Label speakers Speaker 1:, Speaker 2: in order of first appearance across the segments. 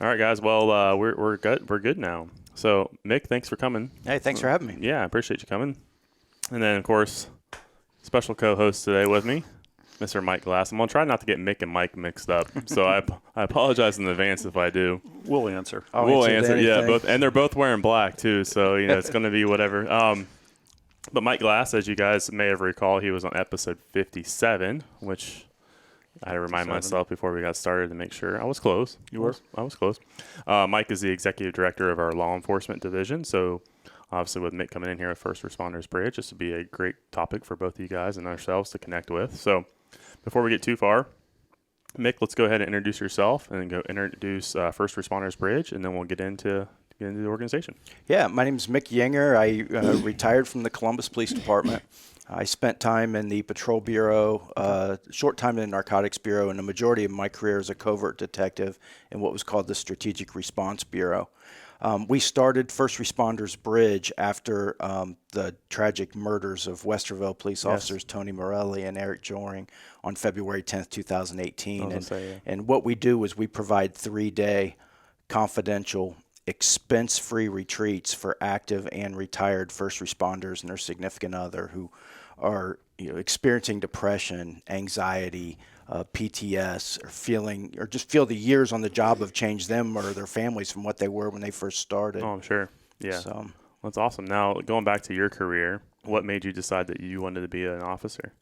Speaker 1: All right, guys. Well, we're good. We're good now. So, Mick, thanks for coming.
Speaker 2: Hey, thanks for having me.
Speaker 1: Yeah, I appreciate you coming. And then, of course, special co-host today with me, Mr. Mike Glass. I'm going to try not to get Mick and Mike mixed up. So I apologize in advance if I do.
Speaker 3: We'll answer.
Speaker 1: We'll answer. Yeah, both, and they're both wearing black too. So it's going to be whatever. But Mike Glass, as you guys may have recalled, he was on episode 57, which I had to remind myself before we got started to make sure I was close.
Speaker 3: You were?
Speaker 1: I was close. Mike is the executive director of our law enforcement division. So obviously with Mick coming in here at First Responders Bridge, this would be a great topic for both of you guys and ourselves to connect with. So before we get too far, Mick, let's go ahead and introduce yourself and then go introduce First Responders Bridge, and then we'll get into the organization.
Speaker 2: Yeah, my name is Mick Yinger. I retired from the Columbus Police Department. I spent time in the Patrol Bureau, short time in the Narcotics Bureau, and the majority of my career as a covert detective in what was called the Strategic Response Bureau. We started First Responders Bridge after the tragic murders of Westerville police officers Tony Morelli and Eric Joring on February 10th, 2018. And what we do is we provide 3-day confidential, expense-free retreats for active and retired first responders and their significant other who are experiencing depression, anxiety, PTS, or just feel the years on the job have changed them or their families from what they were when they first started.
Speaker 1: Oh, I'm sure. Yeah.
Speaker 2: So
Speaker 1: that's awesome. Now, going back to your career, what made you decide that you wanted to be an officer?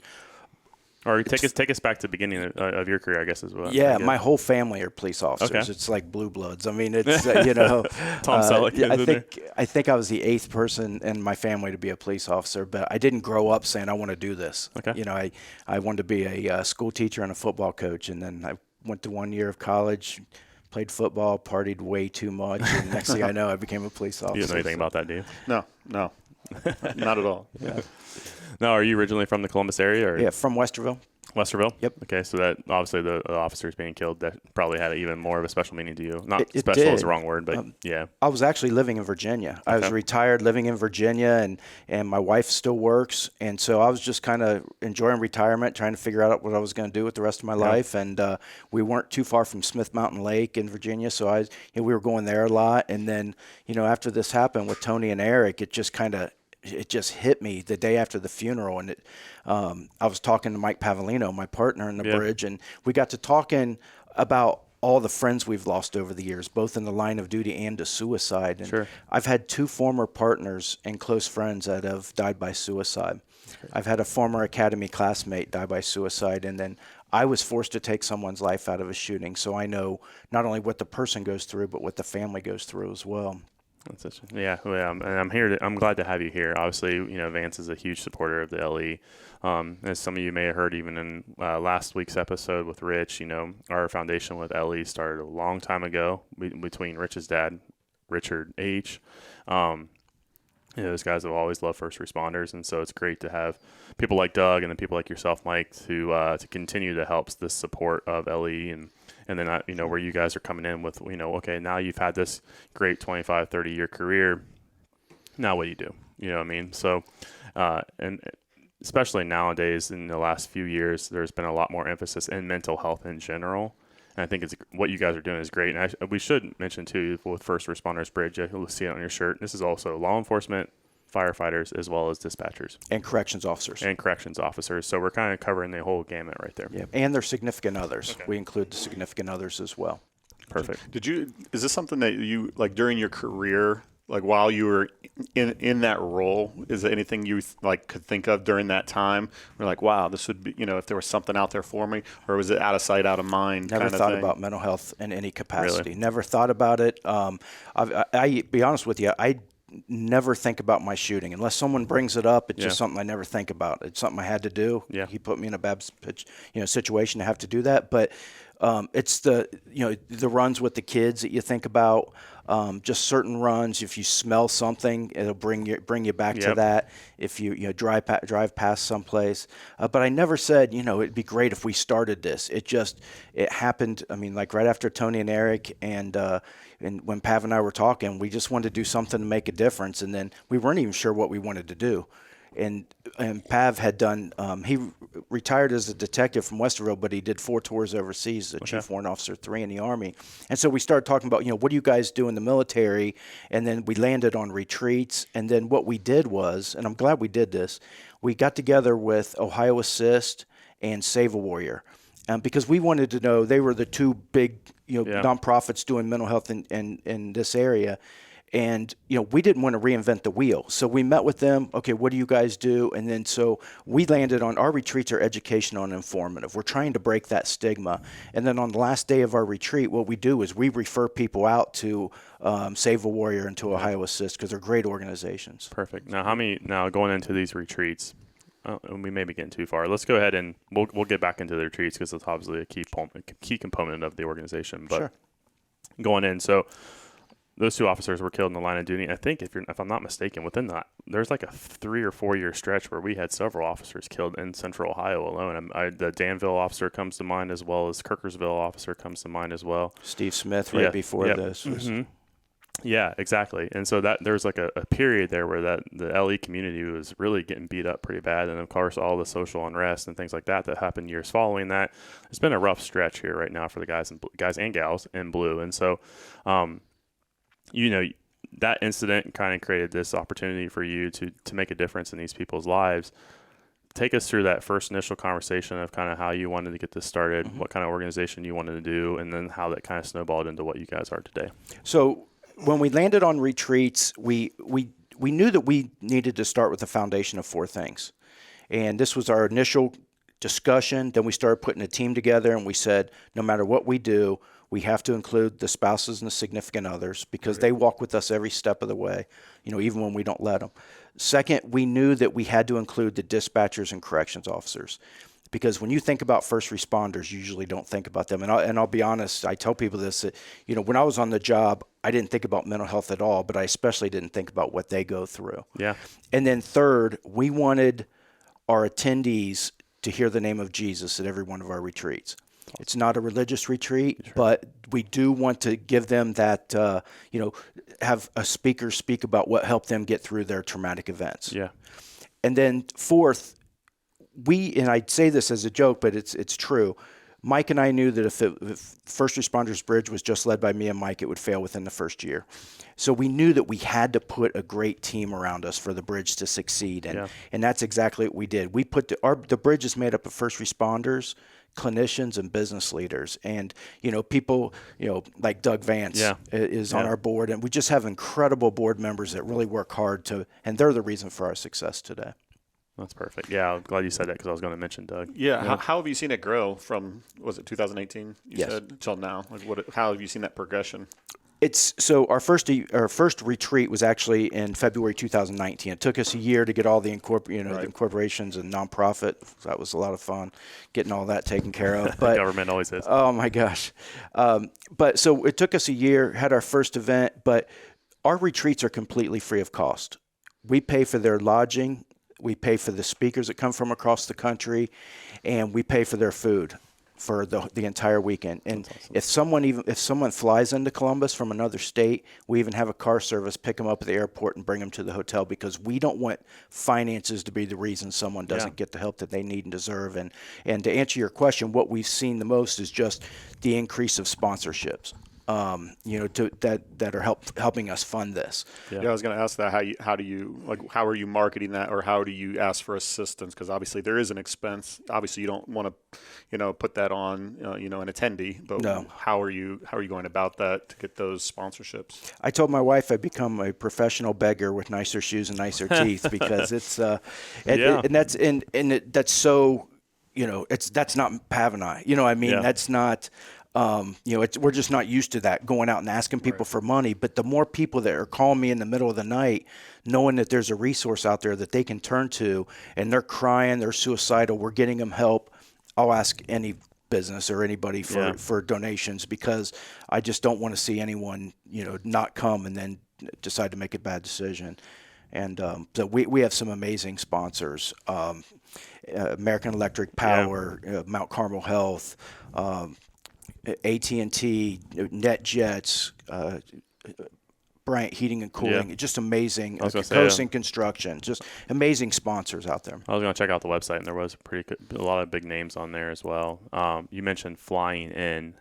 Speaker 1: Or take us back to the beginning of your career, I guess, as well.
Speaker 2: Yeah, my whole family are police officers.
Speaker 1: Okay.
Speaker 2: It's like Blue Bloods. I mean, it's
Speaker 1: Tom Selleck.
Speaker 2: I think I was the 8th person in my family to be a police officer, but I didn't grow up saying I want to do this.
Speaker 1: Okay.
Speaker 2: I wanted to be a school teacher and a football coach, and then I went to 1 year of college, played football, partied way too much, and next thing I know, I became a police officer.
Speaker 1: You don't know anything about that, do you?
Speaker 3: No, not at all.
Speaker 2: Yeah.
Speaker 1: Now, are you originally from the Columbus area? Or?
Speaker 2: Yeah, from Westerville.
Speaker 1: Westerville?
Speaker 2: Yep.
Speaker 1: Okay, so that obviously the officers being killed, that probably had even more of a special meaning to you. Not
Speaker 2: It
Speaker 1: special
Speaker 2: did.
Speaker 1: is the wrong word, but yeah.
Speaker 2: I was actually living in Virginia. I was retired living in Virginia, and my wife still works. And so I was just kind of enjoying retirement, trying to figure out what I was going to do with the rest of my life. And we weren't too far from Smith Mountain Lake in Virginia, so we were going there a lot. And then, after this happened with Tony and Eric, it just hit me the day after the funeral. And I was talking to Mike Pavlino, my partner in the bridge, and we got to talking about all the friends we've lost over the years, both in the line of duty and to suicide. And I've had 2 former partners and close friends that have died by suicide. I've had a former academy classmate die by suicide, and then I was forced to take someone's life out of a shooting. So I know not only what the person goes through, but what the family goes through as well.
Speaker 1: And I'm here. I'm glad to have you here. Obviously, Vance is a huge supporter of the LE. As some of you may have heard, even in last week's episode with Rich, our foundation with LE started a long time ago between Rich's dad, Richard H. Those guys have always loved first responders, and so it's great to have people like Doug and then people like yourself, Mike, to continue to help the support of LE and then, where you guys are coming in with, okay, now you've had this great 25, 30-year career. Now what do you do? You know what I mean? So, and especially nowadays in the last few years, there's been a lot more emphasis in mental health in general. And I think what you guys are doing is great. And we should mention, too, with First Responders Bridge, you'll see it on your shirt. This is also law enforcement, firefighters, as well as dispatchers.
Speaker 2: And corrections officers.
Speaker 1: So we're kind of covering the whole gamut right there.
Speaker 2: Yeah, and their significant others. Okay. We include the significant others as well.
Speaker 1: Perfect.
Speaker 3: Is this something that you, like during your career, like while you were in that role, is there anything you could think of during that time? We're like, wow, this would be, if there was something out there for me, or was it out of sight, out of mind?
Speaker 2: Never thought about mental health in any capacity. Really? Never thought about it. I be honest with you, I never think about my shooting unless someone brings it up. It's just something I never think about. It's something I had to do.
Speaker 1: Yeah.
Speaker 2: He put me in a bad situation to have to do that. But it's the runs with the kids that you think about. Just certain runs. If you smell something, it'll bring you back to that. If you drive past someplace. But I never said it'd be great if we started this. It happened. I mean, like right after Tony and Eric and when Pav and I were talking, we just wanted to do something to make a difference. And then we weren't even sure what we wanted to do. and Pav had done. He retired as a detective from Westerville, but he did 4 tours overseas as a Chief Warrant Officer 3 in the Army. And so we started talking about, what do you guys do in the military? And then we landed on retreats. And then what we did was, and I'm glad we did this, we got together with Ohio Assist and Save a Warrior. Because we wanted to know, they were the 2 big, nonprofits doing mental health in this area. And, we didn't want to reinvent the wheel. So we met with them. Okay, what do you guys do? And then so we landed on our retreats are educational and informative. We're trying to break that stigma. And then on the last day of our retreat, what we do is we refer people out to Save a Warrior and to Ohio Assist because they're great organizations.
Speaker 1: Perfect. Now going into these retreats, we may be getting too far. Let's go ahead and we'll get back into the retreats because it's obviously a key component of the organization. But
Speaker 2: Sure.
Speaker 1: Going in, so those 2 officers were killed in the line of duty. I think if I'm not mistaken, within that, there's like a 3 or 4 year stretch where we had several officers killed in Central Ohio alone. The Danville officer comes to mind, as well as Kirkersville officer comes to mind as well.
Speaker 2: Steve Smith before this.
Speaker 1: Yeah, exactly. And so that there's like a period there where the LE community was really getting beat up pretty bad. And of course, all the social unrest and things like that happened years following that. It's been a rough stretch here right now for the guys and gals in blue. And so, that incident kind of created this opportunity for you to make a difference in these people's lives. Take us through that first initial conversation of kind of how you wanted to get this started, what kind of organization you wanted to do, and then how that kind of snowballed into what you guys are today.
Speaker 2: So when we landed on retreats, we knew that we needed to start with a foundation of 4 things. And this was our initial discussion. Then we started putting a team together, and we said, no matter what we do, we have to include the spouses and the significant others because they walk with us every step of the way, even when we don't let them. Second, we knew that we had to include the dispatchers and corrections officers because when you think about first responders, you usually don't think about them. And I'll be honest, I tell people this, that, when I was on the job, I didn't think about mental health at all, but I especially didn't think about what they go through.
Speaker 1: Yeah.
Speaker 2: And then third, we wanted our attendees to hear the name of Jesus at every one of our retreats. It's not a religious retreat, but we do want to give them that, have a speaker speak about what helped them get through their traumatic events.
Speaker 1: Yeah.
Speaker 2: And then fourth, and I say this as a joke, but it's true. Mike and I knew that if First Responders Bridge was just led by me and Mike, it would fail within the first year. So we knew that we had to put a great team around us for the bridge to succeed. And that's exactly what we did. We put the bridge is made up of first responders, clinicians, and business leaders. And, people, like Doug Vance is on our board. And we just have incredible board members that really work hard and they're the reason for our success today.
Speaker 1: That's perfect. Yeah, I'm glad you said that because I was going to mention Doug.
Speaker 3: Yeah. How have you seen it grow from, was it 2018
Speaker 2: Yes.
Speaker 3: said, till now? How have you seen that progression?
Speaker 2: So our first retreat was actually in February 2019. It took us a year to get all the the incorporations and nonprofit. That was a lot of fun, getting all that taken care of. But
Speaker 1: government always is.
Speaker 2: Oh my gosh! But so it took us a year. Had our first event, but our retreats are completely free of cost. We pay for their lodging. We pay for the speakers that come from across the country, and we pay for their food for the entire weekend. And awesome. if someone flies into Columbus from another state, we even have a car service pick them up at the airport and bring them to the hotel because we don't want finances to be the reason someone doesn't get the help that they need and deserve. And to answer your question, what we've seen the most is just the increase of sponsorships. That are helping us fund this.
Speaker 3: Yeah, I was going to ask that. How are you marketing that, or how do you ask for assistance? Because obviously there is an expense. Obviously you don't want to, put that on, an attendee. But
Speaker 2: no.
Speaker 3: How are you going about that to get those sponsorships?
Speaker 2: I told my wife I'd become a professional beggar with nicer shoes and nicer teeth because it's that's so, that's not Pav and I. That's not. We're just not used to that, going out and asking people for money. But the more people that are calling me in the middle of the night, knowing that there's a resource out there that they can turn to, and they're crying, they're suicidal, we're getting them help, I'll ask any business or anybody for donations because I just don't want to see anyone, not come and then decide to make a bad decision. And so we have some amazing sponsors, American Electric Power, Mount Carmel Health, AT&T, NetJets, Bryant Heating and Cooling.
Speaker 1: Yeah.
Speaker 2: Just amazing.
Speaker 1: I was gonna say,
Speaker 2: Coasting Construction. Just amazing sponsors out there.
Speaker 1: I was going to check out the website, and there was a lot of big names on there as well. You mentioned flying in.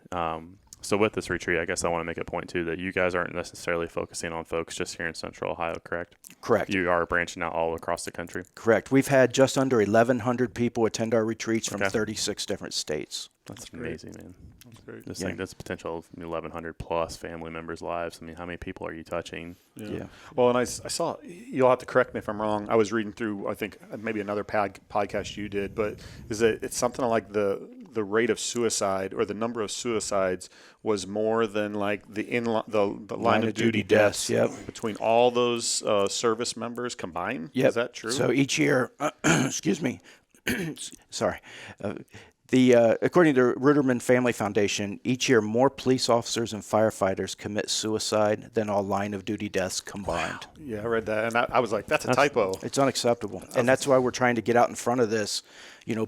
Speaker 1: So with this retreat, I guess I want to make a point too that you guys aren't necessarily focusing on folks just here in Central Ohio, correct?
Speaker 2: Correct.
Speaker 1: You are branching out all across the country.
Speaker 2: Correct. We've had just under 1,100 people attend our retreats from
Speaker 1: Okay.
Speaker 2: 36 different states.
Speaker 1: That's amazing, man.
Speaker 3: That's great.
Speaker 1: This
Speaker 2: Yeah.
Speaker 1: thing, that's potential of 1,100 plus family members' lives. I mean, how many people are you touching?
Speaker 2: Yeah.
Speaker 3: Well, and I saw, you'll have to correct me if I'm wrong. I was reading through, I think maybe another podcast you did, but it's something like the rate of suicide or the number of suicides was more than like the line of duty deaths.
Speaker 2: Yep.
Speaker 3: Between all those service members combined.
Speaker 2: Yep.
Speaker 3: Is that true?
Speaker 2: So each year, excuse me, sorry. According to Ruderman Family Foundation, each year more police officers and firefighters commit suicide than all line of duty deaths combined.
Speaker 3: Yeah, I read that, and I was like, that's a typo.
Speaker 2: It's unacceptable, and that's why we're trying to get out in front of this.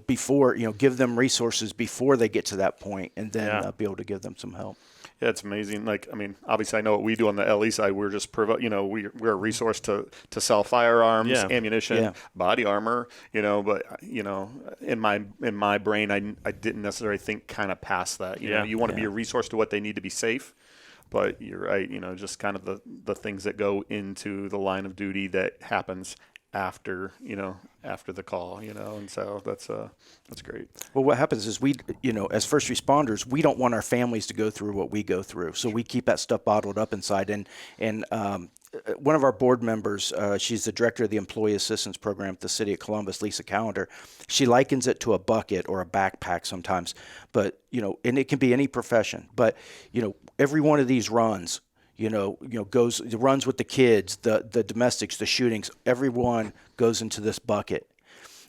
Speaker 2: Before give them resources before they get to that point, and then be able to give them some help.
Speaker 3: Yeah, it's amazing. Like, I mean, obviously, I know what we do on the LE side. We're just, we're a resource to sell firearms, ammunition, body armor. But in my brain, I didn't necessarily think kind of past that. You want to be a resource to what they need to be safe. But you're right. Just kind of the things that go into the line of duty that happens after the call, and so that's great.
Speaker 2: Well, what happens is we, as first responders, we don't want our families to go through what we go through, so we keep that stuff bottled up inside. And one of our board members, she's the director of the Employee Assistance Program at the City of Columbus, Lisa Callender. She likens it to a bucket or a backpack sometimes, but and it can be any profession. But every one of these runs. Runs with the kids, the domestics, the shootings, everyone goes into this bucket.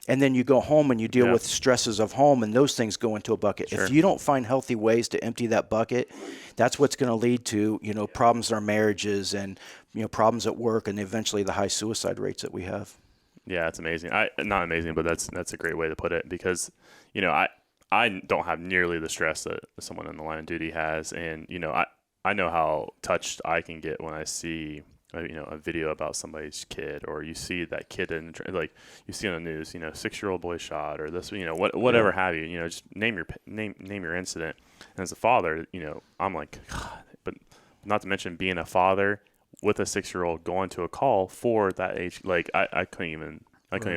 Speaker 2: And then you go home and you deal with stresses of home, and those things go into a bucket.
Speaker 1: Sure.
Speaker 2: If you don't find healthy ways to empty that bucket, that's what's going to lead to, problems in our marriages and, problems at work and eventually the high suicide rates that we have.
Speaker 1: Yeah, it's amazing. Not amazing, but that's a great way to put it because, I don't have nearly the stress that someone in the line of duty has. And, I know how touched I can get when I see, a video about somebody's kid, or you see that kid like you see on the news, 6-year-old boy shot, or this, whatever have you, just name your incident. And as a father, I'm like, God, but not to mention being a father with a 6-year-old going to a call for that age, like I couldn't even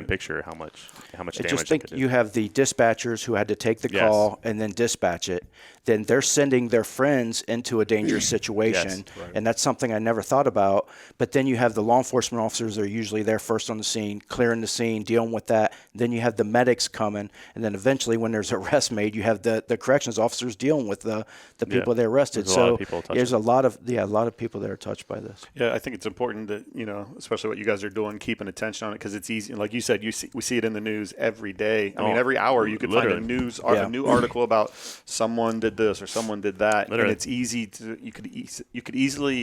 Speaker 1: picture how much damage.
Speaker 2: Just think you have the dispatchers who had to take the call and then dispatch it. Then they're sending their friends into a dangerous situation, and that's something I never thought about. But then you have the law enforcement officers that are usually there first on the scene, clearing the scene, dealing with that. Then you have the medics coming, and then eventually when there's arrest made, you have the corrections officers dealing with the people they arrested. There's a lot of people that are touched by this.
Speaker 3: Yeah, I think it's important that, especially what you guys are doing, keeping attention on it, because it's easy. Like you said, we see it in the news every day. I mean, every hour you could find a new article about someone did this or someone did that, and it's easy to you could easily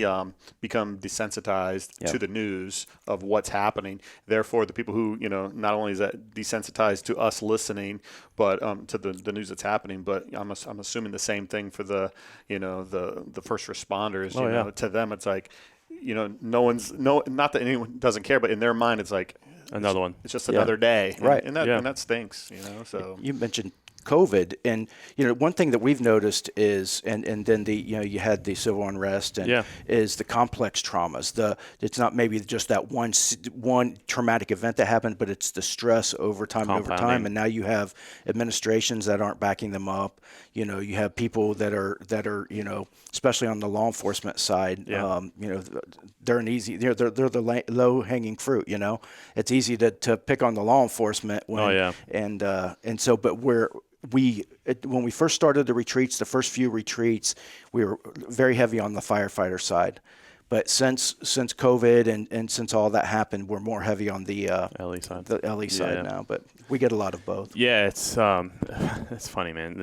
Speaker 3: become desensitized to the news of what's happening. Therefore, the people who not only is that desensitized to us listening, but to the news that's happening. But I'm assuming the same thing for the first responders. To them, it's like not that anyone doesn't care, but in their mind, it's like
Speaker 1: another one.
Speaker 3: It's just another day,
Speaker 2: right?
Speaker 3: And that stinks, So
Speaker 2: you mentioned COVID, and one thing that we've noticed is, and then you had the civil unrest, and is the complex traumas. It's not maybe just that one traumatic event that happened, but it's the stress over time and over time, and now you have administrations that aren't backing them up. You have people that are especially on the law enforcement side. They're the low hanging fruit. It's easy to pick on the law enforcement when, but when we first started the retreats, the first few retreats, we were very heavy on the firefighter side. But since COVID and since all that happened, we're more heavy on the
Speaker 1: LE side.
Speaker 2: The LE side now. But we get a lot of both.
Speaker 1: Yeah, it's funny, man.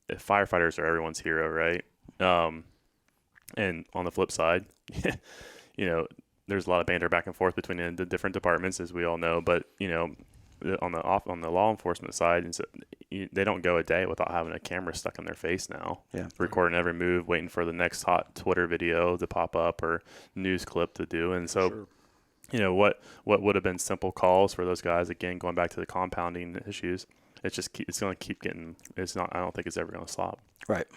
Speaker 1: Firefighters are everyone's hero, right? And on the flip side, there's a lot of banter back and forth between the different departments, as we all know. But on the law enforcement side, they don't go a day without having a camera stuck in their face now, recording every move, waiting for the next hot Twitter video to pop up or news clip to do. And so, what would have been simple calls for those guys, again, going back to the compounding issues, it's going to keep getting. I don't think it's ever going to stop.
Speaker 2: Right.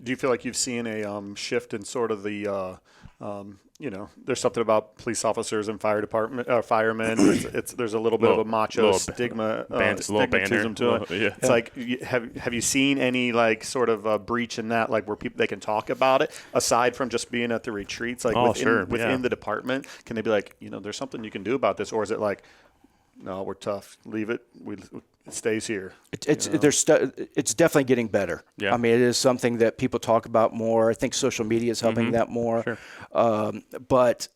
Speaker 3: Do you feel like you've seen a shift in sort of the, there's something about police officers and firemen. There's a little bit of a macho stigmatism to it. It's like, have you seen any like sort of breach in that, like where they can talk about it aside from just being at the retreats, like within the department? Can they be like, there's something you can do about this, or is it like, no, we're tough, leave it, it stays here?
Speaker 2: It's definitely getting better.
Speaker 1: Yeah.
Speaker 2: I mean, it is something that people talk about more. I think social media is helping that more.
Speaker 1: Sure.
Speaker 2: But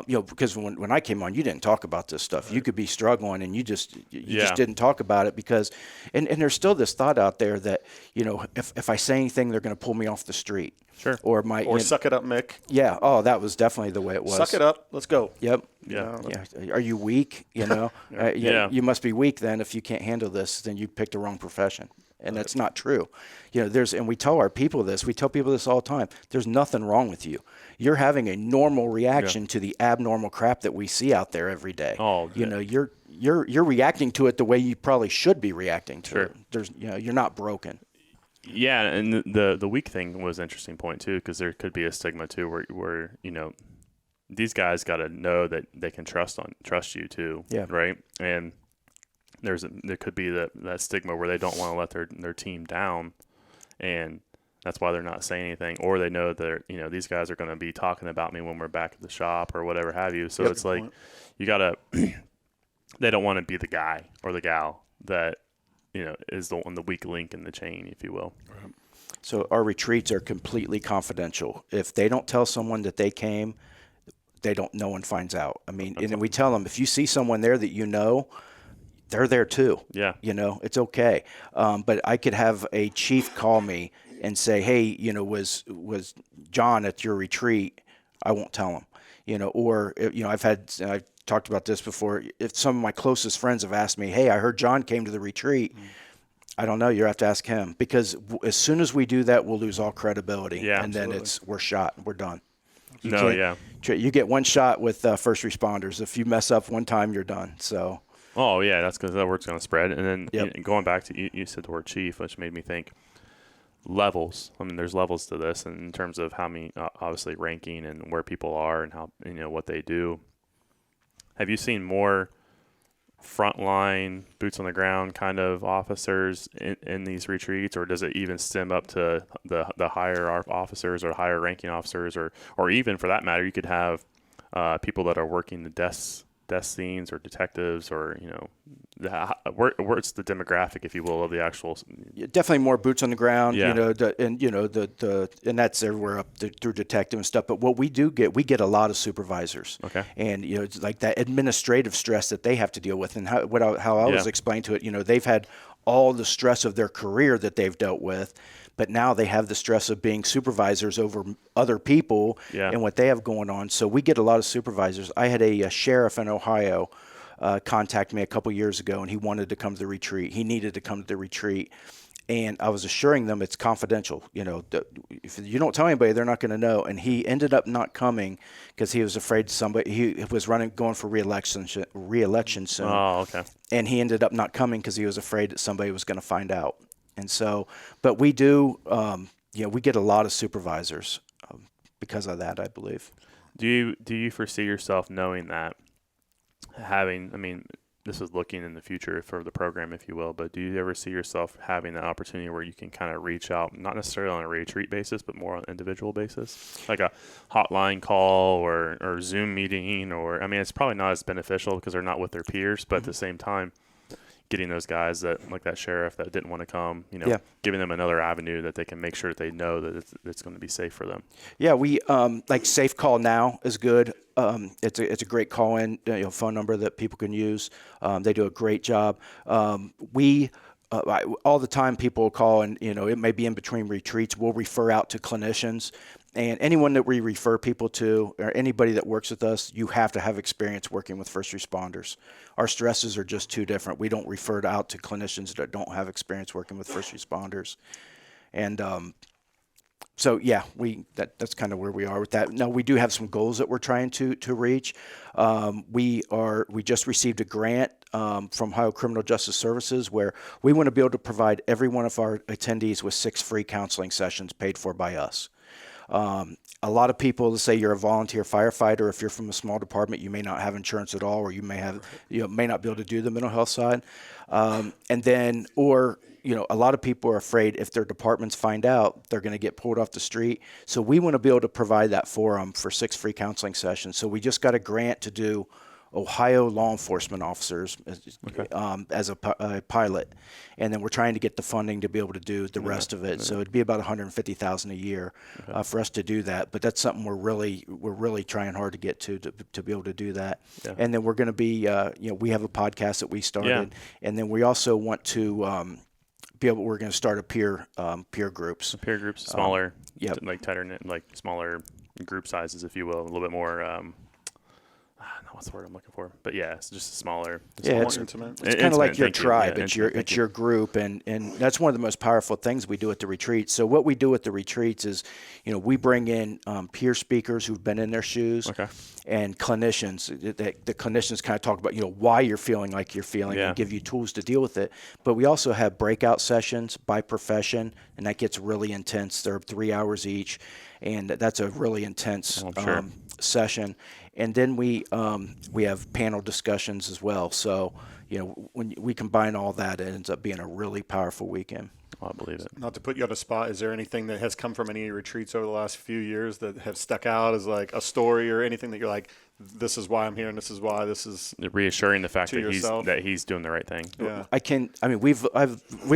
Speaker 2: because when I came on, you didn't talk about this stuff. Right. You could be struggling, and you just didn't talk about it because, and there's still this thought out there that if I say anything, they're going to pull me off the street.
Speaker 1: Sure.
Speaker 2: Or
Speaker 3: suck it up, Mick.
Speaker 2: Yeah. Oh, that was definitely the way it was.
Speaker 3: Suck it up. Let's go.
Speaker 2: Yep.
Speaker 1: Yeah.
Speaker 2: Yeah. Are you weak? You must be weak then if you can't handle this. Then you picked the wrong profession, and that's not true. And we tell our people this. We tell people this all the time. There's nothing wrong with you. You're having a normal reaction to the abnormal crap that we see out there every day.
Speaker 1: Oh, yeah.
Speaker 2: You're reacting to it the way you probably should be reacting to it. There's you're not broken.
Speaker 1: Yeah, and the weak thing was an interesting point too, because there could be a stigma too, where these guys got to know that they can trust you too, right? And there could be that stigma where they don't want to let their team down, and that's why they're not saying anything, or they know that these guys are going to be talking about me when we're back at the shop or whatever have you. So it's like you gotta they don't want to be the guy or the gal that is the weak link in the chain, if you will.
Speaker 3: Right.
Speaker 2: So our retreats are completely confidential. If they don't tell someone that they came, no one finds out. I mean, and we tell them, if you see someone there that they're there too.
Speaker 1: Yeah.
Speaker 2: It's okay. But I could have a chief call me and say, hey, was John at your retreat? I won't tell him. Or I've talked about this before. If some of my closest friends have asked me, hey, I heard John came to the retreat. I don't know. You have to ask him, because as soon as we do that, we'll lose all credibility.
Speaker 1: Yeah,
Speaker 2: and
Speaker 1: absolutely.
Speaker 2: then we're shot. We're done. You get one shot with first responders. If you mess up one time, you're done. So.
Speaker 1: Oh yeah, that's because that word's going to spread. And then going back to you said the word chief, which made me think levels. I mean, there's levels to this, and in terms of how many, obviously ranking and where people are and how what they do. Have you seen more frontline, boots on the ground kind of officers in these retreats, or does it even stem up to the higher officers or higher ranking officers, or even for that matter, you could have people that are working the desk scenes or detectives, or where's the demographic, if you will, of the actual.
Speaker 2: Definitely more boots on the ground.
Speaker 1: Yeah.
Speaker 2: And that's everywhere up through detective and stuff. But what we get a lot of supervisors.
Speaker 1: Okay.
Speaker 2: And it's like that administrative stress that they have to deal with, and how I was explained to it. They've had all the stress of their career that they've dealt with, but now they have the stress of being supervisors over other people and what they have going on. So we get a lot of supervisors. I had a sheriff in Ohio contact me a couple years ago, and he wanted to come to the retreat. He needed to come to the retreat. And I was assuring them it's confidential. If you don't tell anybody, they're not going to know. And he ended up not coming because he was afraid he was going for re-election soon.
Speaker 1: Oh, okay.
Speaker 2: And he ended up not coming because he was afraid that somebody was going to find out. And so, but we do, we get a lot of supervisors because of that, I believe.
Speaker 1: Do you foresee yourself knowing that this is looking in the future for the program, if you will, but do you ever see yourself having that opportunity where you can kind of reach out, not necessarily on a retreat basis, but more on an individual basis, like a hotline call or Zoom meeting, it's probably not as beneficial because they're not with their peers, but at the same time, getting those guys like that sheriff that didn't want to come, giving them another avenue that they can make sure that they know that it's going to be safe for them.
Speaker 2: Yeah, we like Safe Call Now is good. It's a great call-in phone number that people can use. They do a great job. We all the time people will call, and it may be in between retreats. We'll refer out to clinicians, and anyone that we refer people to, or anybody that works with us, you have to have experience working with first responders. Our stresses are just too different. We don't refer out to clinicians that don't have experience working with first responders, and so yeah, that's kind of where we are with that. Now we do have some goals that we're trying to reach. We just received a grant from Ohio Criminal Justice Services where we want to be able to provide every one of our attendees with 6 free counseling sessions paid for by us. A lot of people, let's say you're a volunteer firefighter. If you're from a small department, you may not have insurance at all, or you may not be able to do the mental health side. A lot of people are afraid if their departments find out, they're going to get pulled off the street. So we want to be able to provide that forum for 6 free counseling sessions. So we just got a grant to do Ohio law enforcement officers as a pilot, and then we're trying to get the funding to be able to do the rest of it. So it'd be about $150,000 a year for us to do that. But that's something we're really trying hard to get to be able to do that. Yeah. And then we're going to be we have a podcast that we started, and then we also want to we're going to start a peer groups.
Speaker 1: Peer groups, smaller, like tighter knit, like smaller group sizes, if you will, a little bit more. What's the word I'm looking for? But yeah, it's just smaller.
Speaker 2: It's kind of like your tribe. It's your group, and that's one of the most powerful things we do at the retreat. So what we do at the retreats is, we bring in peer speakers who've been in their shoes, and clinicians. The clinicians kind of talk about why you're feeling like you're feeling, and give you tools to deal with it. But we also have breakout sessions by profession, and that gets really intense. They're 3 hours each, and that's a really intense session. And then we have panel discussions as well. So, when we combine all that, it ends up being a really powerful weekend.
Speaker 1: I believe it.
Speaker 3: Not to put you on the spot, is there anything that has come from any retreats over the last few years that have stuck out as like a story or anything that you're like, this is why I'm here and this is why this is
Speaker 1: reassuring the fact that he's doing the right thing?
Speaker 3: Yeah.
Speaker 2: We've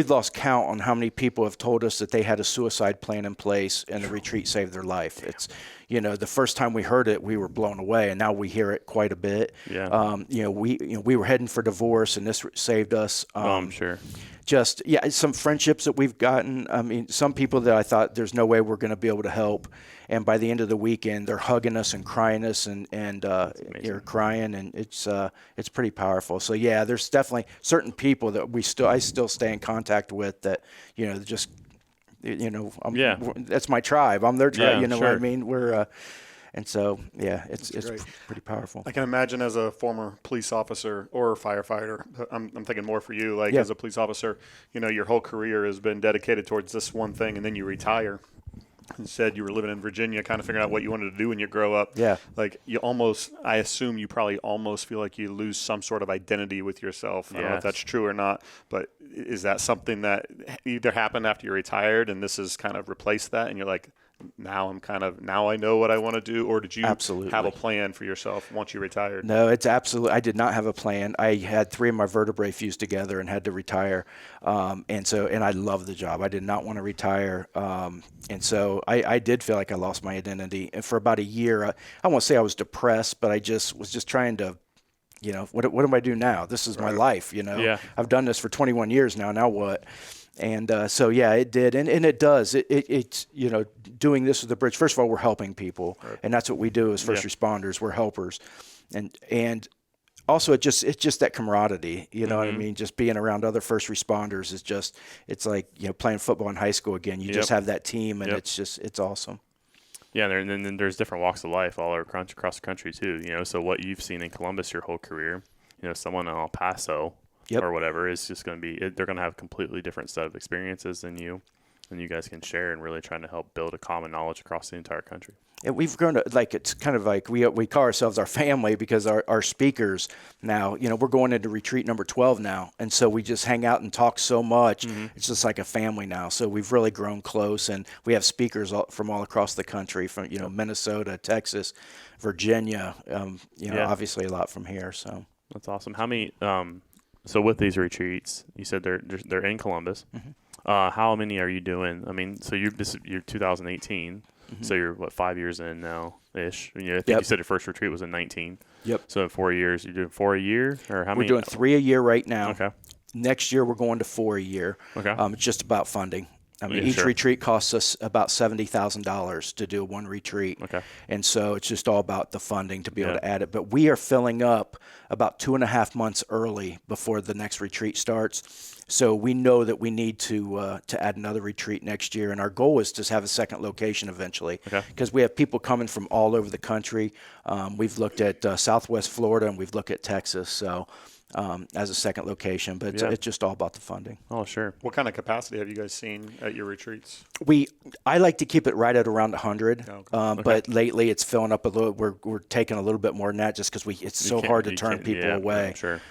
Speaker 2: lost count on how many people have told us that they had a suicide plan in place and the retreat saved their life. It's the first time we heard it, we were blown away, and now we hear it quite a bit.
Speaker 1: Yeah.
Speaker 2: We were heading for divorce, and this saved us.
Speaker 1: I'm sure.
Speaker 2: Just some friendships that we've gotten. I mean, some people that I thought there's no way we're going to be able to help, and by the end of the weekend, they're hugging us and crying us, and you're crying, and it's pretty powerful. So yeah, there's definitely certain people that I still stay in contact with that just that's my tribe. I'm their tribe.
Speaker 3: Sure.
Speaker 2: What I mean? We're and so it's pretty powerful.
Speaker 3: I can imagine as a former police officer or firefighter, I'm thinking more for you. Like as a police officer, your whole career has been dedicated towards this one thing, and then you retire. And said you were living in Virginia, kind of figuring out what you wanted to do when you grow up.
Speaker 2: Yeah.
Speaker 3: Like I assume you probably almost feel like you lose some sort of identity with yourself. I don't know if that's true or not, but is that something that either happened after you retired and this has kind of replaced that and you're like, now I know what I want to do, or did you have a plan for yourself once you retired?
Speaker 2: No, it's absolutely. I did not have a plan. I had 3 of my vertebrae fused together and had to retire, and I love the job. I did not want to retire, and so I did feel like I lost my identity. And for about a year, I won't say I was depressed, but I was just trying to. What do I do now? This is my life. I've done this for 21 years now. Now what? And it did, and it does. It's doing this with the bridge. First of all, we're helping people, and that's what we do as first responders. We're helpers, and also it's just that camaraderie. You know what I mean? Just being around other first responders is it's like playing football in high school again. You just have that team, and it's awesome.
Speaker 1: Yeah, and then there's different walks of life all across the country too. So what you've seen in Columbus your whole career, someone in El Paso. Or whatever is just going to be, they're going to have a completely different set of experiences than you, and you guys can share and really trying to help build a common knowledge across the entire country.
Speaker 2: And we've grown to, it's kind of like we call ourselves our family because our speakers now, we're going into retreat number 12 now. And so we just hang out and talk so much. It's just like a family now. So we've really grown close, and we have speakers from all across the country from, Minnesota, Texas, Virginia, obviously a lot from here. So
Speaker 1: that's awesome. How many, so with these retreats, you said they're in Columbus. How many are you doing? I mean, so you're 2018, so you're 5 years in now ish. I think you said your first retreat was in 19.
Speaker 2: Yep.
Speaker 1: So in 4 years, you're doing 4 a year, or how many?
Speaker 2: We're doing 3 a year right now.
Speaker 1: Okay.
Speaker 2: Next year, we're going to 4 a year.
Speaker 1: Okay.
Speaker 2: It's just about funding. I mean,
Speaker 1: Yeah,
Speaker 2: each
Speaker 1: sure.
Speaker 2: retreat costs us about $70,000 to do one retreat.
Speaker 1: Okay.
Speaker 2: And so it's just all about the funding to be able
Speaker 1: Yeah.
Speaker 2: to add it. But we are filling up about 2.5 months early before the next retreat starts. So we know that we need to add another retreat next year. And our goal is to have a second location eventually.
Speaker 1: Okay.
Speaker 2: Because we have people coming from all over the country. We've looked at Southwest Florida and we've looked at Texas. So as a second location, but it's just all about the funding.
Speaker 1: Oh, sure.
Speaker 3: What kind of capacity have you guys seen at your retreats?
Speaker 2: I like to keep it right at around 100,
Speaker 3: Okay.
Speaker 2: but lately it's filling up a little. We're taking a little bit more than that just because it's so hard to turn people away.
Speaker 1: I'm sure.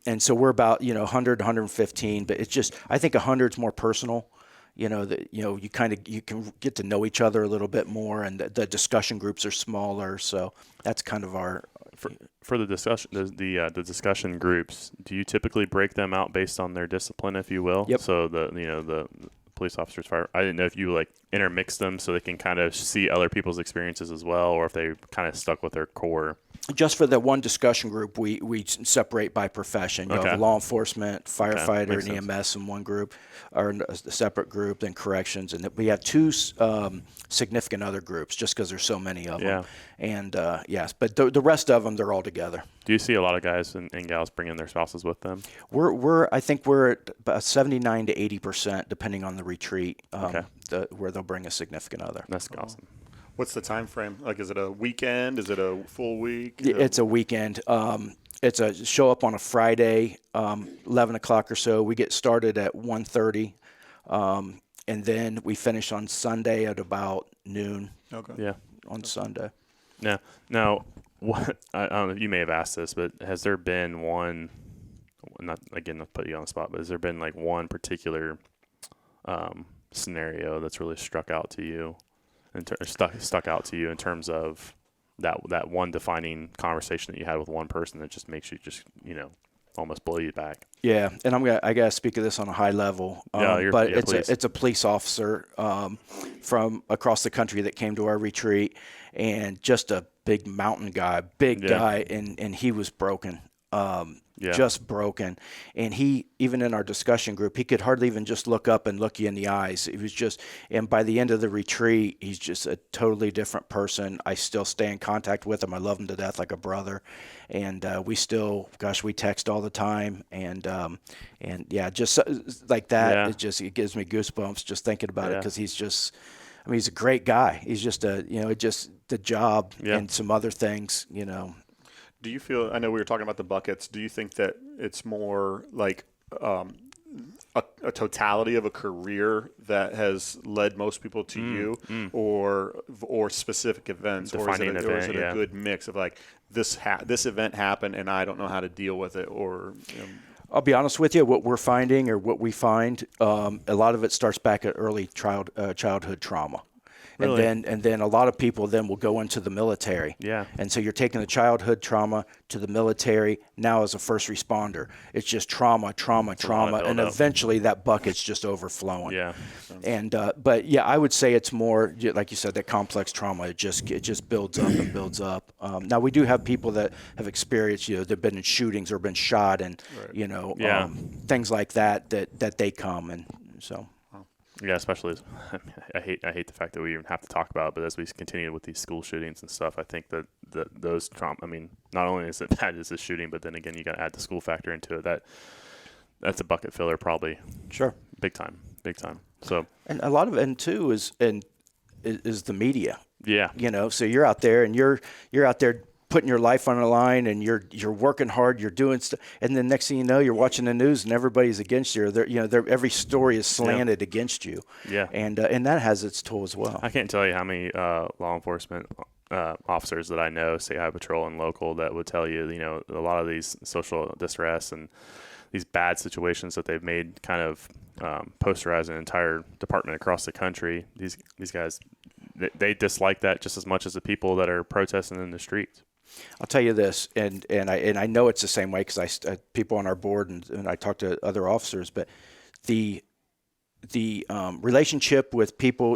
Speaker 2: And so we're about 100, 115, but it's just I think 100 is more personal. You can get to know each other a little bit more, and the discussion groups are smaller. So that's kind of our.
Speaker 1: For the discussion, the discussion groups, do you typically break them out based on their discipline, if you will?
Speaker 2: Yep.
Speaker 1: So the police officers, I didn't know if you like intermix them so they can kind of see other people's experiences as well, or if they kind of stuck with their core.
Speaker 2: Just for the one discussion group, we separate by profession. You
Speaker 1: Okay.
Speaker 2: have law enforcement, firefighter,
Speaker 1: Makes
Speaker 2: and
Speaker 1: sense.
Speaker 2: EMS in one group, or a separate group, then corrections. And we have two significant other groups just because there's so many of them. And yes, but the rest of them, they're all together.
Speaker 1: Do you see a lot of guys and gals bringing their spouses with them?
Speaker 2: I think we're at about 79 to 80%, depending on the retreat, where they'll bring a significant other.
Speaker 1: That's awesome.
Speaker 3: What's the time frame? Like, is it a weekend? Is it a full week?
Speaker 2: It's a weekend. It's a show up on a Friday, 11 o'clock or so. We get started at 1:30, and then we finish on Sunday at about noon.
Speaker 3: Okay.
Speaker 1: Yeah.
Speaker 2: On Sunday.
Speaker 1: Now, what I don't know if you may have asked this, but has there been one? Not to put you on the spot, but has there been like one particular scenario that's really stuck out to you in terms of that one defining conversation that you had with one person that just makes you almost blow you back?
Speaker 2: Yeah, and I gotta speak of this on a high level. But it's a police officer from across the country that came to our retreat, and just a big mountain guy, guy, and he was broken. Just broken. And he, even in our discussion group, he could hardly even just look up and look you in the eyes. It was just, and by the end of the retreat, he's just a totally different person. I still stay in contact with him. I love him to death like a brother. And we text all the time. And just like that, it gives me goosebumps just thinking about it, because he's a great guy. He's just the job and some other things,
Speaker 3: Do you feel, I know we were talking about the buckets, do you think that it's more like a totality of a career that has led most people to you, or specific events, or is it a good mix of like this event happened and I don't know how to deal with it, or
Speaker 2: I'll be honest with you, what we're finding, or what we find, a lot of it starts back at early childhood trauma.
Speaker 1: Really?
Speaker 2: And then a lot of people then will go into the military.
Speaker 1: Yeah.
Speaker 2: And so you're taking the childhood trauma to the military now as a first responder. It's just trauma, and eventually that bucket's just overflowing.
Speaker 1: Yeah.
Speaker 2: And but yeah, I would say it's more like you said, that complex trauma. It just builds up and builds up. Now we do have people that have experienced, they've been in shootings or been shot, and things like that they come, and so.
Speaker 1: Yeah, especially I hate the fact that we even have to talk about it, but as we continue with these school shootings and stuff, I think that those trauma. I mean, not only is it bad as the shooting, but then again, you got to add the school factor into it. That's a bucket filler, probably.
Speaker 2: Sure.
Speaker 1: Big time. So.
Speaker 2: And a lot of it too is the media.
Speaker 1: Yeah.
Speaker 2: So you're out there and you're out there putting your life on the line, and you're working hard, you're doing stuff, and then next thing you know, you're watching the news and everybody's against you. Every story is slanted against you.
Speaker 1: Yeah.
Speaker 2: And that has its toll as well.
Speaker 1: I can't tell you how many law enforcement officers that I know, state highway patrol and local, that would tell you, a lot of these social distress and these bad situations that they've made kind of posterize an entire department across the country. These guys, they dislike that just as much as the people that are protesting in the streets.
Speaker 2: I'll tell you this, and I know it's the same way because people on our board and I talk to other officers, but the relationship with people,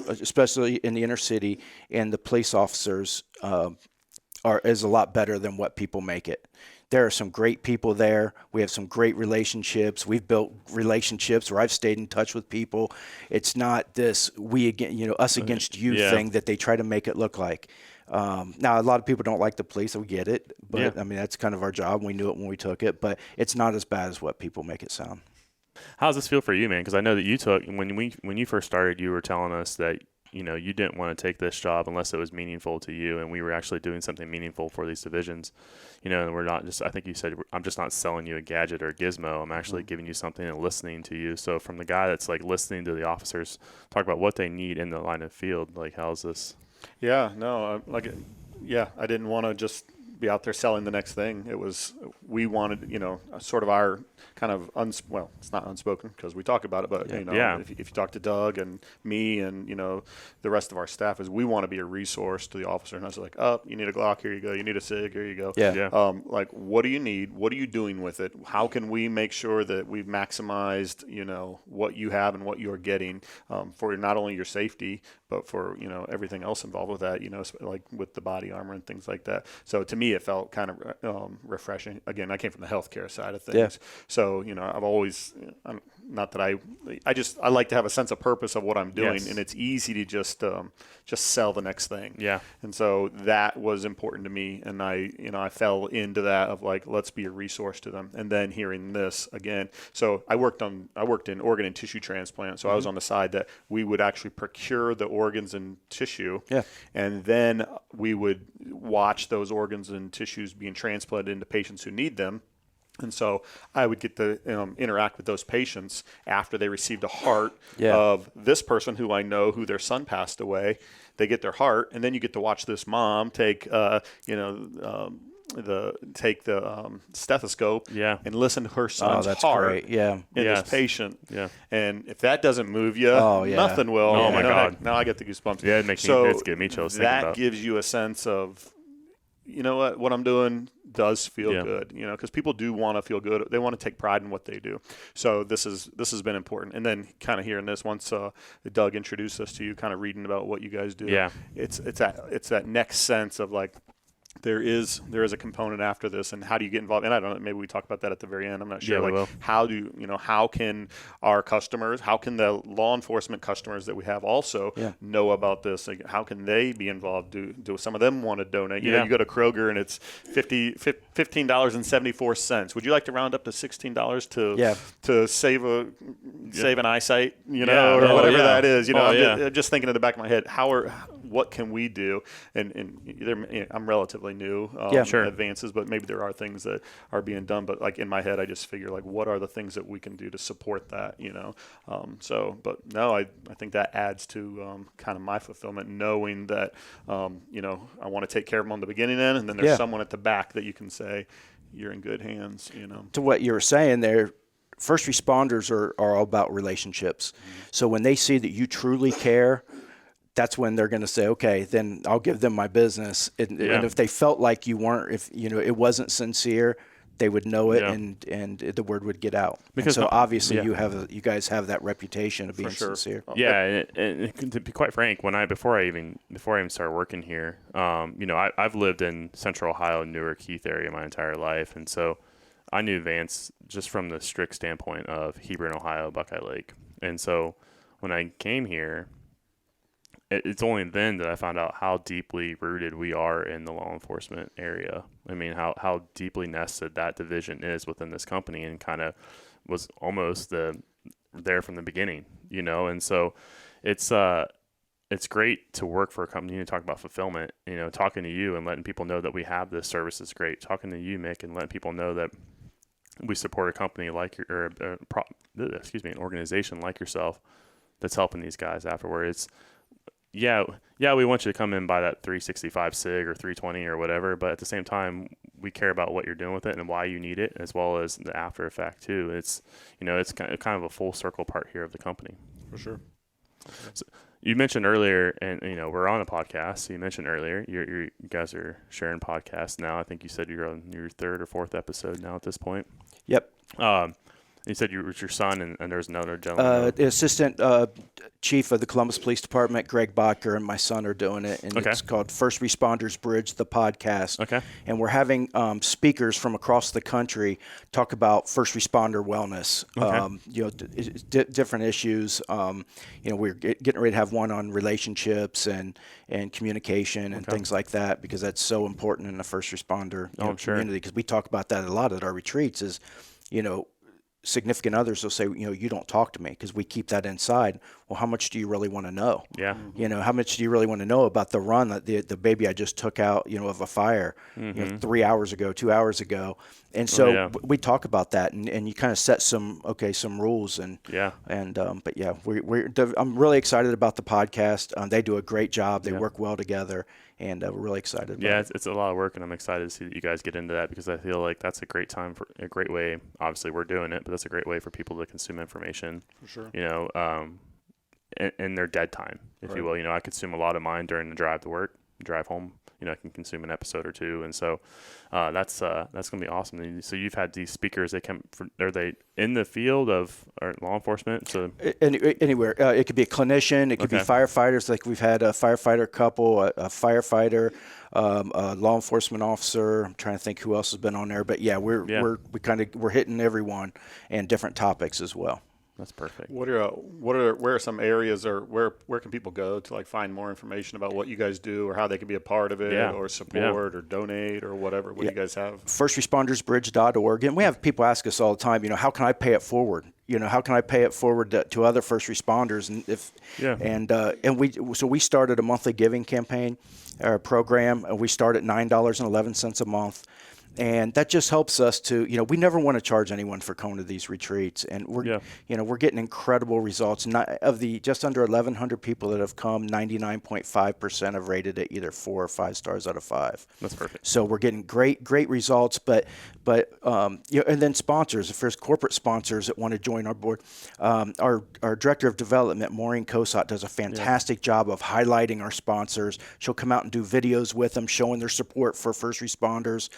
Speaker 2: especially in the inner city, and the police officers is a lot better than what people make it. there are some great people there. We have some great relationships. We've built relationships where I've stayed in touch with people. It's not this us against you thing that they try to make it look like. Now, a lot of people don't like the police. We get it. But, I mean, that's kind of our job. We knew it when we took it. But it's not as bad as what people make it sound.
Speaker 1: How does this feel for you, man? Because I know that you took, when you first started, you were telling us that, you didn't want to take this job unless it was meaningful to you, and we were actually doing something meaningful for these divisions, and we're not just, I think you said, I'm just not selling you a gadget or a gizmo. I'm actually giving you something and listening to you. So from the guy that's like listening to the officers talk about what they need in the line of field, like, how's this?
Speaker 3: Yeah, no, I didn't want to just be out there selling the next thing. It was, we wanted, sort of our kind of, it's not unspoken because we talk about it, but, if you talk to Doug and me and, the rest of our staff, is we want to be a resource to the officer. And I was like, oh, you need a Glock, here you go. You need a SIG, here you go.
Speaker 2: Yeah.
Speaker 3: Like, what do you need? What are you doing with it? How can we make sure that we've maximized, what you have and what you're getting for not only your safety, but for, everything else involved with that, like with the body armor and things like that. So to me, it felt kind of refreshing. Again, I came from the healthcare side of things.
Speaker 2: Yeah.
Speaker 3: So, I've always, not that I like to have a sense of purpose of what I'm doing, and it's easy to just sell the next thing. Yeah. And so that was important to me. And I fell into that of like, let's be a resource to them. And then hearing this again. So I worked in organ and tissue transplant. So I was on the side that we would actually procure the organs and tissue. Yeah. And then we would watch those organs and tissues being transplanted into patients who need them. And so I would get to interact with those patients after they received a heart of this person who I know who their son passed away. They get their heart, and then you get to watch this mom take, the stethoscope and listen to her son's heart in this patient. Yeah. And if that doesn't move you, nothing will.
Speaker 1: Oh, my God.
Speaker 3: Now I get the goosebumps.
Speaker 1: Yeah, it's giving me chills thinking about.
Speaker 3: That gives you a sense of, what I'm doing does feel good, because people do want to feel good. They want to take pride in what they do. So this has been important. And then kind of hearing this once Doug introduced us to you, kind of reading about what you guys do. Yeah. It's that next sense of like, there is a component after this, and how do you get involved? And I don't know, maybe we talk about that at the very end. I'm not sure.
Speaker 1: Yeah,
Speaker 3: how can our customers, how can the law enforcement customers that we have also know about this? Like, how can they be involved? Do some of them want to donate? You go to Kroger and it's $15.74. Would you like to round up to $16 to save an eyesight? Or whatever that is. I'm just thinking in the back of my head, what can we do? And I'm relatively new advances, but maybe there are things that are being done. But like in my head, I just figure like, what are the things that we can do to support that? But no, I think that adds to kind of my fulfillment, knowing that I want to take care of them on the beginning end, and then there's someone at the back that you can say you're in good hands.
Speaker 2: To what you were saying there. First responders are all about relationships. Mm-hmm. So when they see that you truly care, that's when they're going to say, okay, then I'll give them my business. And if they felt like you weren't, if it wasn't sincere, they would know it, and the word would get out. Because obviously you guys have that reputation of being sincere.
Speaker 1: Yeah, and to be quite frank, before I even started working here, I've lived in Central Ohio, Newark, Heath area my entire life, and so I knew Vance just from the strict standpoint of Hebron, Ohio, Buckeye Lake, and so when I came here, it's only then that I found out how deeply rooted we are in the law enforcement area. I mean, how deeply nested that division is within this company, and kind of was almost there from the beginning, And so it's great to work for a company and talk about fulfillment. Talking to you and letting people know that we have this service is great. Talking to you, Mick, and letting people know that we support a company like an organization like yourself that's helping these guys afterwards. Yeah, we want you to come in and buy that 365 SIG or 320 or whatever, but at the same time, we care about what you're doing with it and why you need it, as well as the after effect too. It's it's kind of a full circle part here of the company.
Speaker 3: For sure.
Speaker 1: So you mentioned earlier, and we're on a podcast. So you mentioned earlier, you guys are sharing podcasts now. I think you said you're on your third or fourth episode now at this point.
Speaker 2: Yep.
Speaker 1: You said you were your son, and there's another gentleman.
Speaker 2: The assistant chief of the Columbus Police Department, Greg Bacher, and my son are doing it, and it's called First Responders Bridge, the podcast.
Speaker 1: Okay.
Speaker 2: And we're having speakers from across the country talk about first responder wellness. Different issues. We're getting ready to have one on relationships and communication and things like that, because that's so important in the first responder community. Because we talk about that a lot at our retreats. Is significant others will say, you don't talk to me because we keep that inside. Well, how much do you really want to know?
Speaker 1: Yeah.
Speaker 2: How much do you really want to know about the run that the baby I just took out, of a fire, 3 hours ago, 2 hours ago. And so we talk about that, and you kind of set some rules I'm really excited about the podcast. They do a great job. They work well together, and we're really excited about it.
Speaker 1: It's a lot of work, and I'm excited to see that you guys get into that, because I feel like that's a great way. Obviously we're doing it, but that's a great way for people to consume information. For sure. In their dead time, if you will. I consume a lot of mine during the drive to work, drive home. I can consume an episode or two, and so that's going to be awesome. So you've had these speakers. Are they in the field of law enforcement? So
Speaker 2: anywhere, it could be a clinician, it could be firefighters. Like we've had a firefighter couple, a firefighter, a law enforcement officer. I'm trying to think who else has been on there, but we're hitting everyone and different topics as well.
Speaker 1: That's perfect.
Speaker 3: Where are some areas, or where can people go to find more information about what you guys do, or how they can be a part of it, or support, or donate, or whatever? What do you guys have?
Speaker 2: FirstRespondersBridge.org, and we have people ask us all the time, how can I pay it forward? How can I pay it forward to other first responders? And we started a monthly giving campaign or program. We start at $9.11 a month. And that just helps us to, we never want to charge anyone for coming to these retreats. And we're getting incredible results. Of the just under 1,100 people that have come, 99.5% have rated it either 4 or 5 stars out of 5.
Speaker 1: That's perfect.
Speaker 2: So we're getting great results. But and then sponsors, if there's corporate sponsors that want to join our board, our director of development, Maureen Kosat, does a fantastic job of highlighting our sponsors. She'll come out and do videos with them, showing their support for first responders.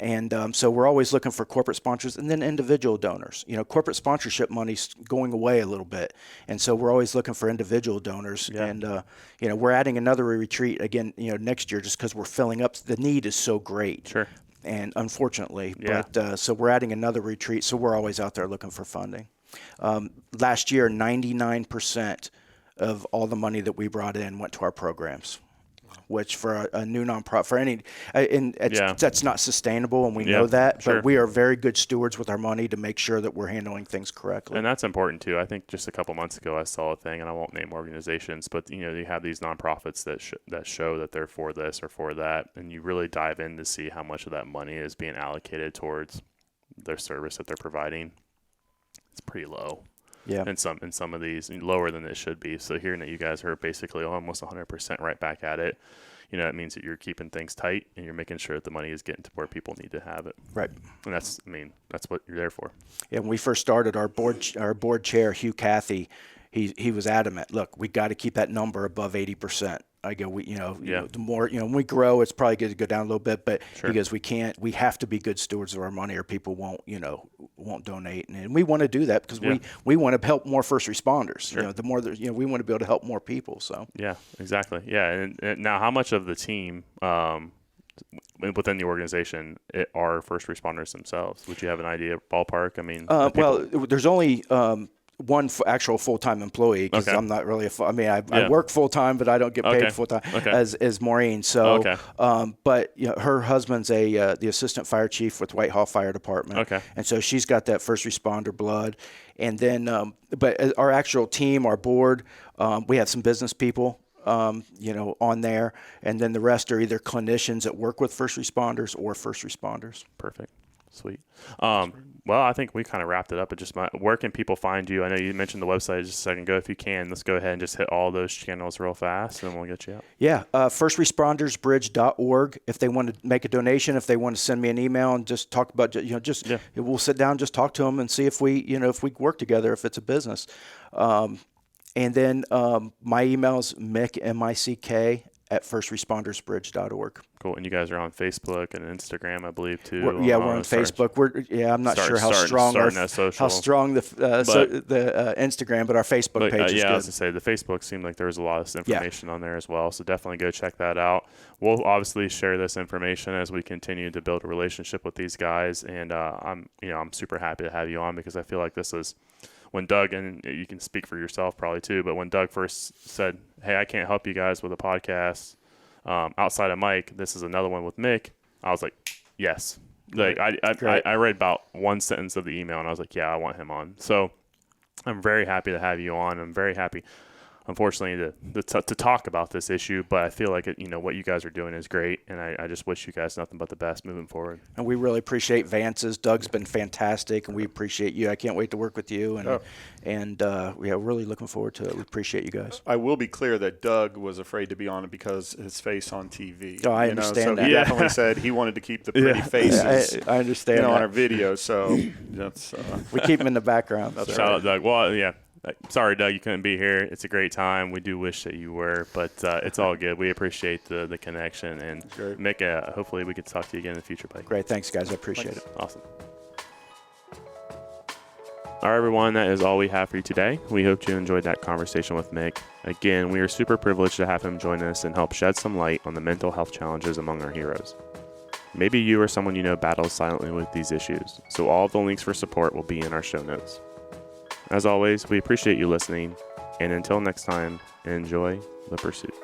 Speaker 2: And so we're always looking for corporate sponsors, and then individual donors. Corporate sponsorship money's going away a little bit, and so we're always looking for individual donors. Yeah. And we're adding another retreat again, next year, just because we're filling up. The need is so great.
Speaker 1: Sure.
Speaker 2: And unfortunately, but so we're adding another retreat. So we're always out there looking for funding. Last year, 99% of all the money that we brought in went to our programs, which for a new nonprofit, that's not sustainable, and we know that. Sure. But we are very good stewards with our money to make sure that we're handling things correctly.
Speaker 1: And that's important too. I think just a couple months ago I saw a thing, and I won't name organizations, but you have these nonprofits that show that they're for this or for that, and you really dive in to see how much of that money is being allocated towards their service that they're providing. It's pretty low. Yeah. And some of these lower than it should be. So hearing that you guys are basically almost 100% right back at it, it means that you're keeping things tight and you're making sure that the money is getting to where people need to have it.
Speaker 2: Right.
Speaker 1: And that's what you're there for.
Speaker 2: Yeah. When we first started, our board chair, Hugh Cathy, he was adamant. Look, we got to keep that number above 80%. I go, the more, when we grow, it's probably good to go down a little bit, but
Speaker 1: sure.
Speaker 2: Because we have to be good stewards of our money, or people won't donate. And we want to do that because we want to help more first responders.
Speaker 1: Sure.
Speaker 2: The more that, we want to be able to help more people. So.
Speaker 1: Yeah, exactly. Yeah. And now how much of the team, within the organization are first responders themselves? Would you have an idea, ballpark? I mean,
Speaker 2: there's only, one actual full-time employee, because I'm not really I work full-time, but I don't get paid full-time as Maureen. So, but her husband's the assistant fire chief with Whitehall Fire Department.
Speaker 1: Okay.
Speaker 2: And so she's got that first responder blood. And then, but our actual team, our board, we have some business people, on there. And then the rest are either clinicians that work with first responders or first responders.
Speaker 1: Perfect. Sweet. Well, I think we kind of wrapped it up. Where can people find you? I know you mentioned the website just a second ago. If you can, let's go ahead and just hit all those channels real fast, and we'll get you out.
Speaker 2: Yeah, FirstRespondersBridge.org. If they want to make a donation, if they want to send me an email and just talk about, we'll sit down, just talk to them and see if we work together, if it's a business. And then my email is Mick, M-I-C-K, at firstrespondersbridge.org.
Speaker 1: Cool. And you guys are on Facebook and Instagram, I believe, too.
Speaker 2: We're on Facebook. I'm not sure how strong the Instagram, but our Facebook page is good.
Speaker 1: I was going to say, the Facebook seemed like there was a lot of information on there as well, so definitely go check that out. We'll obviously share this information as we continue to build a relationship with these guys, and I'm super happy to have you on, because I feel like this is when Doug, and you can speak for yourself probably too, but when Doug first said, hey, I can't help you guys with a podcast outside of Mike, this is another one with Mick, I was like, yes. Like I read about one sentence of the email and I was like, yeah, I want him on. So I'm very happy to have you on. I'm very happy, unfortunately, to talk about this issue, but I feel like what you guys are doing is great, and I just wish you guys nothing but the best moving forward.
Speaker 2: And we really appreciate Vance's. Doug's been fantastic, and we appreciate you. I can't wait to work with you, and we're really looking forward to it. We appreciate you guys.
Speaker 3: I will be clear that Doug was afraid to be on it because his face on TV.
Speaker 2: Oh, I understand
Speaker 3: so
Speaker 2: that.
Speaker 3: He definitely said he wanted to keep the pretty faces.
Speaker 2: I understand
Speaker 3: on our video. So that's
Speaker 2: we keep him in the background.
Speaker 3: That's
Speaker 1: Shout out, Doug. Well, yeah. Sorry, Doug, you couldn't be here. It's a great time. We do wish that you were, but it's all good. We appreciate the connection. And Mick, hopefully we can talk to you again in the future, buddy.
Speaker 2: Great. Thanks, guys. I appreciate it.
Speaker 1: Awesome. All right, everyone, that is all we have for you today. We hope you enjoyed that conversation with Mick. Again, we are super privileged to have him join us and help shed some light on the mental health challenges among our heroes. Maybe you or someone you know battles silently with these issues, so all of the links for support will be in our show notes. As always, we appreciate you listening, and until next time, enjoy the pursuit.